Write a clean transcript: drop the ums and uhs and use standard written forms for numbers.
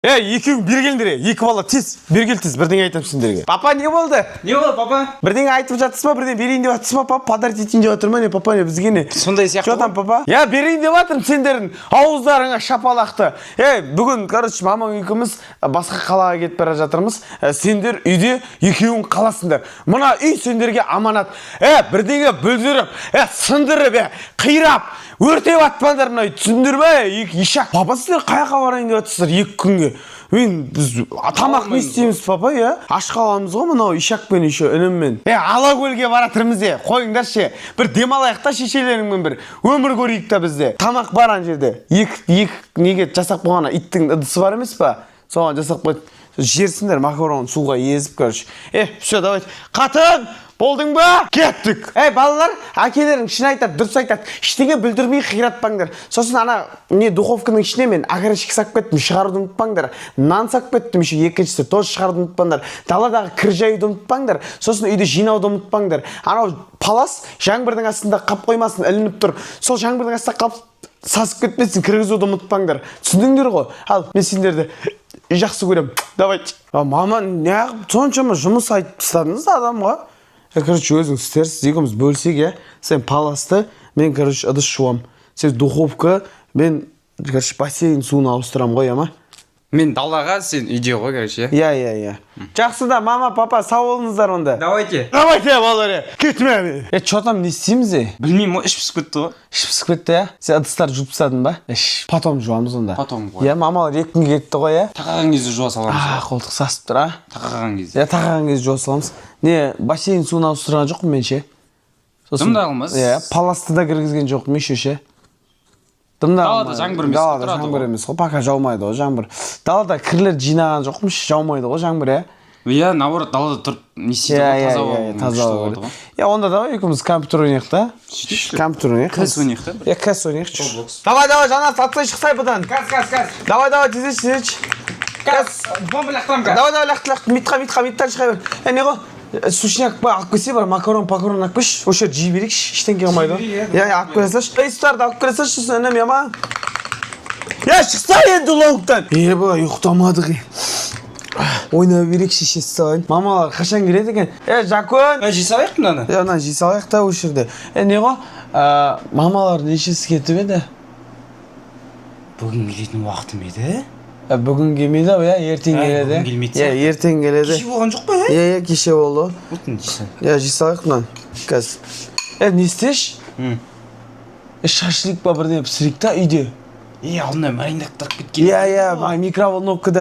Екеуің бері келіңдер, екі бала тез, бері кел тез, бірдеңе айтамын сендерге. Папа, не болды? Не болды, папа? Бірдеңе айтып жатсыз ба, бірдеңе берейін деп жатсыз ба, папа? Подарить етейін деп жатыр ма, не, папа, не, бізге не? Сондай сияқты. Что там, папа? Берейін деп жатырмын сендердің ауыздарыңа шапалақты. Бүгін, короче, мамаң екеуміз басқа қалаға кетіп бара жатырмыз. Сендер үйде екеуің қаласыңдар. Мына үй сендерге аманат. Бірдеңе бүлдіріп, сындырып, қирап, өртеп атпаңдар мына үй, түсіндір ме? Ишак. Папа, сіздер қаяққа барайын деп жатсыздар 2 күнге? Біз тамақ не істейміз, папа, аш қаламыз ғой мынау Ишакпен еще ініммен. Алакөлге баратырмыз, қойыңдаршы. Бір демалайық та шешелеріңмен бір өмір көрейік та бізде. Тамақ бар ана жерде. Екі неге жасап қойған иттің ыдысы бар емес па? Соған жасап қойып жерсіңдер макарон суға езіп, короче. Все, давайте. Қатын, болдың ба? Кеттік. Балалар, әкелерің шын айтады, дұрыс айтады. Ештеңе бүлдірмей қиратпаңдар. Сосын ана не духовканың ішіне мен огурчик сап кеттім, шығаруды ұмытпаңдар. Нан сап кеттім, еще екіншісі тоже шығаруды ұмытпаңдар. Даладағы кір жаюды ұмытпаңдар. Сосын үйді жинауды ұмытпаңдар. Анау палас жаңбырдың астында қап қоймасын, ілініп тұр. Сол жаңбырдың астында қап сасып кетпесін, кіргізуді ұмытпаңдар. Түсіндіңдер ғой? Ал, мен сендерді жақсы көрем. Давайте. Мама, неғып соншама жұмыс айтып тастадыңыз адамға? Короче, өзің істерсіз, екеуміз бөлсек, сен паласты, мен, короче, ыдыс жуам. Сен духовка, мен, короче, бассейн суын ауыстырам ғой, ама? Мен далаға, сен үйде ғой, короче. Иә. Жақсы да, мама, папа, сау болыңыздар онда. Давайте, балалар, кетме. Чё там не істейміз, Білмеймін, іш пісіп кетті ғой. Іш пісіп кетті, Сен ыдыстарды жуып тастадың ба? Потом жуамыз онда. Потом ғой. Мамалар 2 күнге кетті ғой, Тақаған кезде жуа саламыз. Қолтық сасып тұр, Тақаған кезде. Тақаған кезде жуа саламыз. Не, бассейн суын ауыстырған жоқпын мен ше? Дымдағымыз. Паласты да кіргізген жоқпын еще ше? Далада жаңбыр емес. Далада жаңбыр емес ғой, пока жаумайды ғой жаңбыр. Далада кірлер жинаған жоқпын, жаумайды ғой жаңбыр, наоборот, далада тұрып не істейді ғой, таза болады. Онда давай екеуміз компьютер ойнайық та. Компьютер ойнайық. Кэс ойнайық та. Кэс ойнайық. Давай, жана сатсай шықсай бұдан. Кәс. Давай, тезеш. Кәс, бомба лақтырам кәс. Давай, лақтыр. Миттан шығай бер. Не ғой? Сушняк ба, алып келсе бар, макарон алып келші. Осы жер жей берейікші, ештеңке қылмайды ғой. Алып келе салшы. Старды алып келе салшы, інім, ма? Шықса енді лонгтан. Ба, ұйықтамадық. Ойна берейікші, шешесі салайын. Мамалар қашан келеді екен? Жакон. Жей салайық мынаны? Мына жей салайық та осы жерде. Не ғой? Мамалар нешесі кетіп еді? Бүгін келетін уақытым еді? Бүгін келмейді, ертең келеді. Бүгін келмейді. Ертең келеді. Кеше болған жоқ па, кеше болды. Өтін жейсің. Жей салайық мұнан. Қазір. Не істеш? Шашлик ба бірден пісірейік та үйде. Алдында маринадтырып кеткен. Микроволновкада